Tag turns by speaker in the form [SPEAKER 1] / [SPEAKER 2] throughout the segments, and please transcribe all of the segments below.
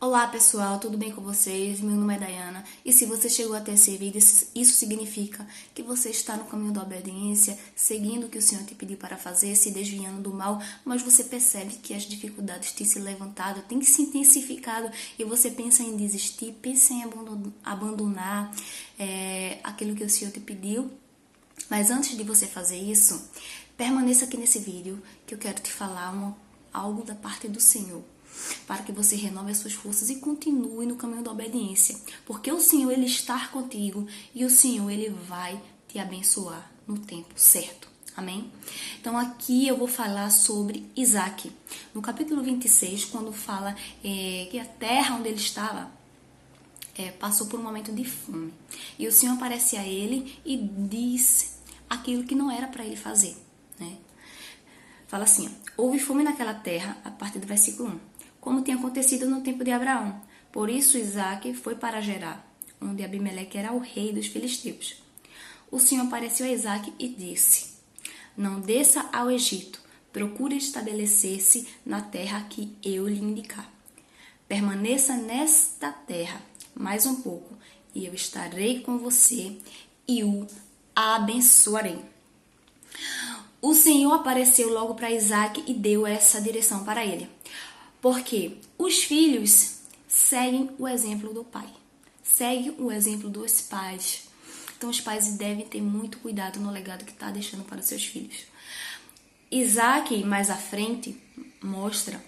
[SPEAKER 1] Olá pessoal, tudo bem com vocês? Meu nome é Dayana e se você chegou até esse vídeo, isso significa que você está no caminho da obediência, seguindo o que o Senhor te pediu para fazer, se desviando do mal, mas você percebe que as dificuldades têm se levantado, têm se intensificado e você pensa em desistir, pensa em abandonar aquilo que o Senhor te pediu. Mas antes de você fazer isso, permaneça aqui nesse vídeo que eu quero te falar algo da parte do Senhor, para que você renove as suas forças e continue no caminho da obediência, porque o Senhor ele está contigo e o Senhor ele vai te abençoar no tempo certo. Amém? Então aqui eu vou falar sobre Isaac. No capítulo 26, quando fala que a terra onde ele estava passou por um momento de fome. E o Senhor aparece a ele e diz aquilo que não era para ele fazer, né? Fala assim: houve fome naquela terra, a partir do versículo 1, como tinha acontecido no tempo de Abraão. Por isso Isaac foi para Gerar, onde Abimeleque era o rei dos filisteus. O Senhor apareceu a Isaac e disse: não desça ao Egito, procure estabelecer-se na terra que eu lhe indicar. Permaneça nesta terra mais um pouco, e eu estarei com você e o abençoarei. O Senhor apareceu logo para Isaac e deu essa direção para ele. Porque os filhos seguem o exemplo do pai, seguem o exemplo dos pais. Então os pais devem ter muito cuidado no legado que está deixando para os seus filhos. Isaac, mais à frente, mostra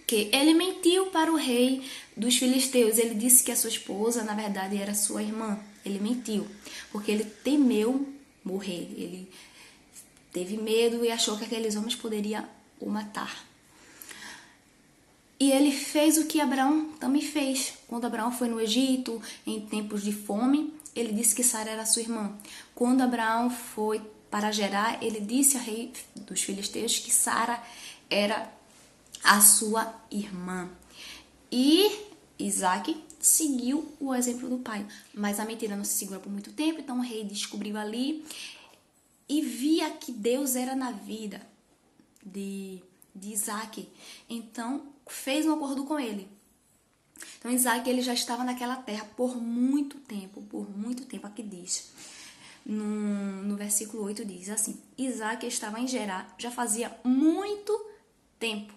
[SPEAKER 1] que ele mentiu para o rei dos filisteus. Ele disse que a sua esposa, na verdade, era sua irmã. Ele mentiu, porque ele temeu morrer. Ele teve medo e achou que aqueles homens poderiam o matar. E ele fez o que Abraão também fez. Quando Abraão foi no Egito, em tempos de fome, ele disse que Sara era sua irmã. Quando Abraão foi para Gerar, ele disse ao rei dos filisteus que Sara era a sua irmã. E Isaac seguiu o exemplo do pai. Mas a mentira não se segura por muito tempo, então o rei descobriu ali e via que Deus era na vida de Isaac. Então fez um acordo com ele. Então Isaac ele já estava naquela terra por muito tempo. Aqui diz, no versículo 8 diz assim: Isaac estava em Gerar já fazia muito tempo.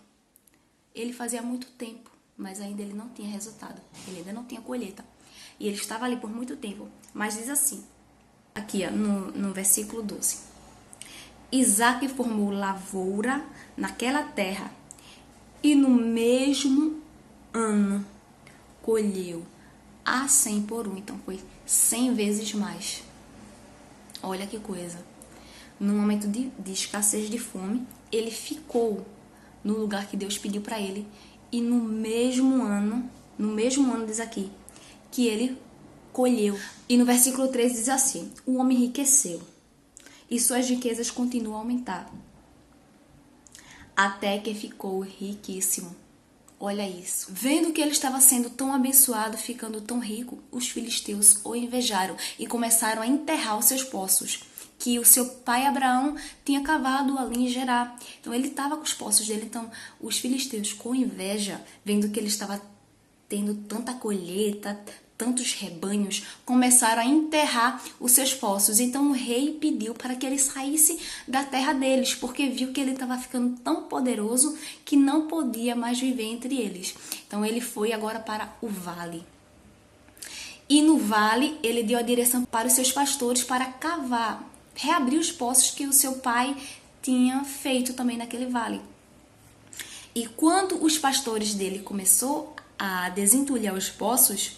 [SPEAKER 1] Ele fazia muito tempo, mas ainda ele não tinha resultado. Ele ainda não tinha colheita. E ele estava ali por muito tempo. Mas diz assim, aqui ó, no versículo 12: Isaac formou lavoura naquela terra e no mesmo ano colheu a 100 por um. Então foi 100 vezes mais. Olha que coisa. No momento de escassez de fome, ele ficou no lugar que Deus pediu para ele. E no mesmo ano diz aqui, que ele colheu. E no versículo 13 diz assim: o homem enriqueceu e suas riquezas continuam a aumentar, até que ficou riquíssimo. Olha isso. Vendo que ele estava sendo tão abençoado, ficando tão rico, os filisteus o invejaram e começaram a enterrar os seus poços, que o seu pai Abraão tinha cavado ali em Gerar. Então ele estava com os poços dele. Então os filisteus, com inveja, vendo que ele estava tendo tanta colheita, tantos rebanhos, começaram a enterrar os seus poços. Então o rei pediu para que ele saísse da terra deles, porque viu que ele estava ficando tão poderoso que não podia mais viver entre eles. Então ele foi agora para o vale. E no vale ele deu a direção para os seus pastores para cavar, reabrir os poços que o seu pai tinha feito também naquele vale. E quando os pastores dele começou a desentulhar os poços,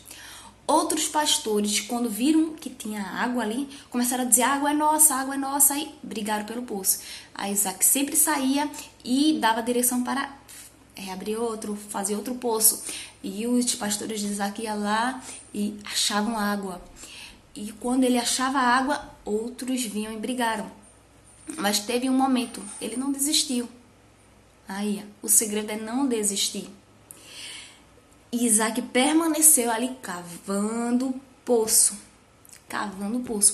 [SPEAKER 1] outros pastores, quando viram que tinha água ali, começaram a dizer: água é nossa, e brigaram pelo poço. Aí Isaac sempre saía e dava direção para reabrir outro, fazer outro poço. E os pastores de Isaac iam lá e achavam água. E quando ele achava água, outros vinham e brigaram. Mas teve um momento, ele não desistiu. Aí, o segredo é não desistir. E Isaac permaneceu ali cavando poço.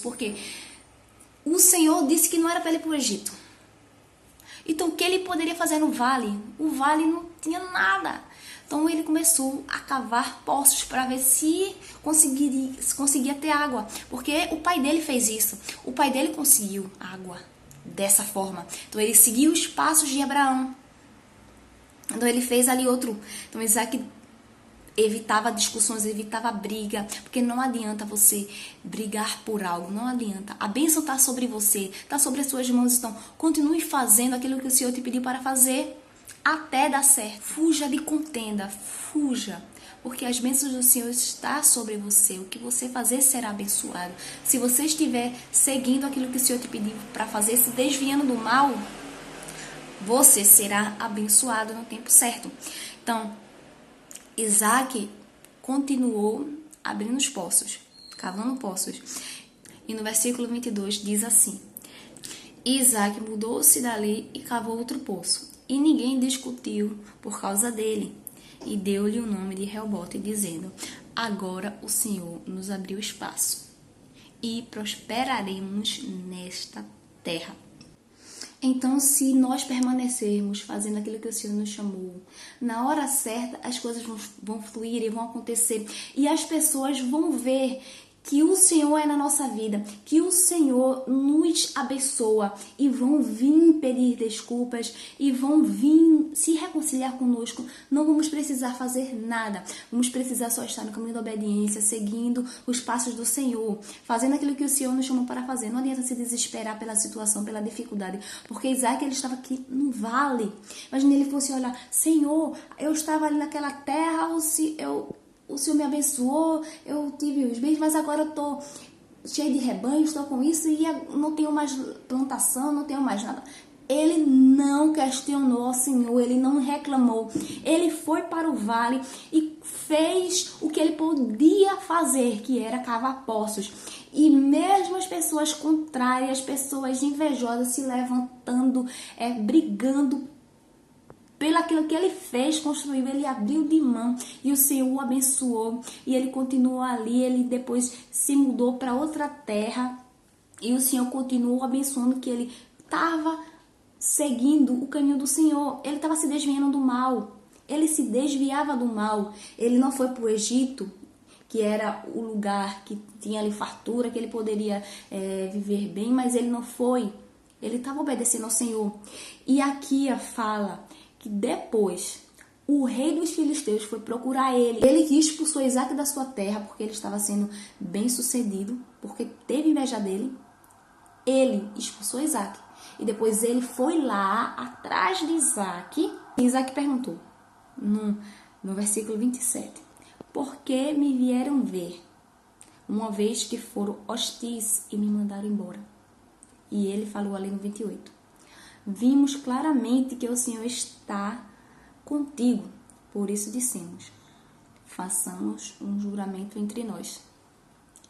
[SPEAKER 1] Porque o Senhor disse que não era para ele ir para o Egito. Então o que ele poderia fazer no vale? O vale não tinha nada. Então ele começou a cavar poços para ver se conseguia ter água, porque o pai dele fez isso. O pai dele conseguiu água dessa forma. Então ele seguiu os passos de Abraão. Então ele fez ali outro. Então Isaac evitava discussões, evitava briga, porque não adianta você brigar por algo, não adianta. A bênção está sobre você, está sobre as suas mãos, então continue fazendo aquilo que o Senhor te pediu para fazer até dar certo. Fuja de contenda, fuja, porque as bênçãos do Senhor estão sobre você. O que você fazer será abençoado. Se você estiver seguindo aquilo que o Senhor te pediu para fazer, se desviando do mal, você será abençoado no tempo certo. Então, Isaac continuou abrindo os poços, cavando poços. E no versículo 22 diz assim: Isaac mudou-se dali e cavou outro poço. E ninguém discutiu por causa dele. E deu-lhe o nome de Reobote, dizendo: agora o Senhor nos abriu espaço e prosperaremos nesta terra. Então, se nós permanecermos fazendo aquilo que o Senhor nos chamou, na hora certa as coisas vão fluir e vão acontecer. E as pessoas vão ver que o Senhor é na nossa vida, que o Senhor nos abençoa e vão vir pedir desculpas e vão vir se reconciliar conosco. Não vamos precisar fazer nada, vamos precisar só estar no caminho da obediência, seguindo os passos do Senhor, fazendo aquilo que o Senhor nos chamou para fazer. Não adianta se desesperar pela situação, pela dificuldade, porque Isaac ele estava aqui no vale. Imagina ele fosse olhar: Senhor, eu estava ali naquela terra, o Senhor me abençoou, eu tive os bens, mas agora eu estou cheio de rebanho, estou com isso e não tenho mais plantação, não tenho mais nada. Ele não questionou ao Senhor, ele não reclamou. Ele foi para o vale e fez o que ele podia fazer, que era cavar poços. E mesmo as pessoas contrárias, as pessoas invejosas se levantando, brigando pelo aquilo que ele fez, construiu, ele abriu de mão e o Senhor o abençoou. E ele continuou ali, ele depois se mudou para outra terra e o Senhor continuou abençoando, que ele estava seguindo o caminho do Senhor. Ele estava se desviando do mal, ele se desviava do mal. Ele não foi para o Egito, que era o lugar que tinha ali fartura, que ele poderia viver bem, mas ele não foi. Ele estava obedecendo ao Senhor. E aqui fala que depois o rei dos filisteus foi procurar ele. Ele expulsou Isaac da sua terra porque ele estava sendo bem sucedido, porque teve inveja dele. Ele expulsou Isaac. E depois ele foi lá atrás de Isaac. E Isaac perguntou, no versículo 27, por que me vieram ver, uma vez que foram hostis e me mandaram embora? E ele falou ali no 28, vimos claramente que o Senhor está contigo, por isso dissemos, façamos um juramento entre nós.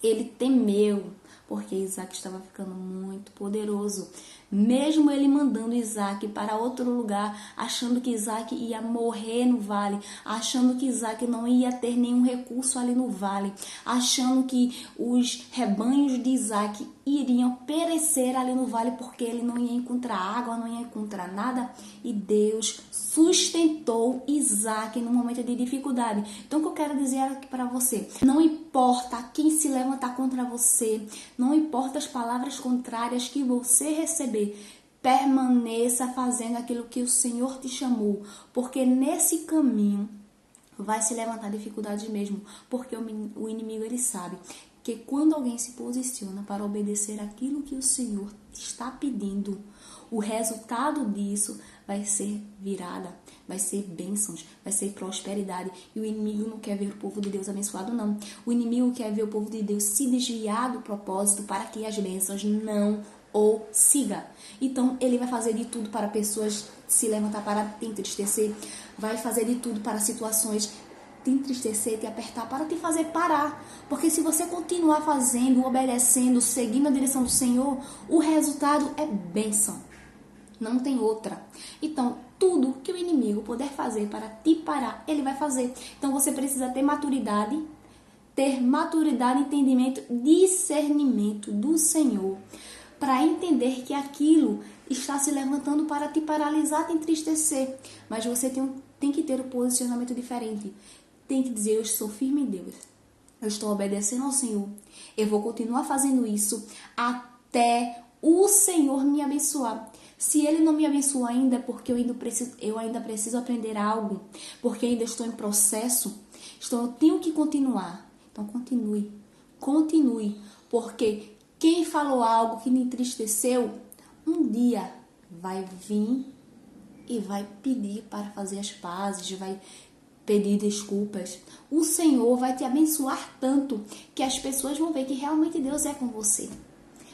[SPEAKER 1] Ele temeu, porque Isaac estava ficando muito poderoso. Mesmo ele mandando Isaac para outro lugar, achando que Isaac ia morrer no vale, achando que Isaac não ia ter nenhum recurso ali no vale, achando que os rebanhos de Isaac iriam perecer ali no vale porque ele não ia encontrar água, não ia encontrar nada. E Deus sustentou Isaac no momento de dificuldade. Então o que eu quero dizer aqui para você, não importa quem se levantar contra você, não importa as palavras contrárias que você receber, permaneça fazendo aquilo que o Senhor te chamou, porque nesse caminho vai se levantar dificuldade mesmo, porque o inimigo ele sabe que quando alguém se posiciona para obedecer aquilo que o Senhor está pedindo, o resultado disso vai ser virada, vai ser bênçãos, vai ser prosperidade. E o inimigo não quer ver o povo de Deus abençoado, não. O inimigo quer ver o povo de Deus se desviar do propósito para que as bênçãos não o siga. Então ele vai fazer de tudo para pessoas se levantar para te entristecer, vai fazer de tudo para situações te entristecer, te apertar, para te fazer parar. Porque se você continuar fazendo, obedecendo, seguindo a direção do Senhor, o resultado é bênção. Não tem outra. Então, tudo que o inimigo puder fazer para te parar, ele vai fazer. Então, você precisa ter maturidade, entendimento, discernimento do Senhor, para entender que aquilo está se levantando para te paralisar, te entristecer. Mas você tem tem que ter um posicionamento diferente. Tem que dizer, eu sou firme em Deus. Eu estou obedecendo ao Senhor. Eu vou continuar fazendo isso até o Senhor me abençoar. Se Ele não me abençoou ainda, é porque eu ainda preciso aprender algo, porque ainda estou em processo, então eu tenho que continuar. Então continue, porque quem falou algo que me entristeceu, um dia vai vir e vai pedir para fazer as pazes, vai pedir desculpas. O Senhor vai te abençoar tanto que as pessoas vão ver que realmente Deus é com você.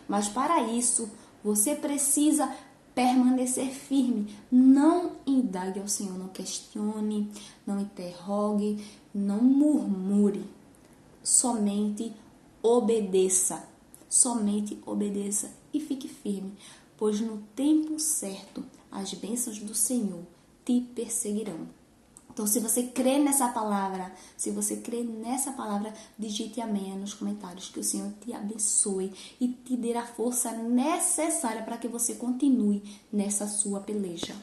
[SPEAKER 1] Mas para isso, você precisa permanecer firme. Não indague ao Senhor, não questione, não interrogue, não murmure. Somente obedeça. Somente obedeça e fique firme, pois no tempo certo as bênçãos do Senhor te perseguirão. Então, se você crê nessa palavra, digite amém nos comentários, que o Senhor te abençoe e te dê a força necessária para que você continue nessa sua peleja.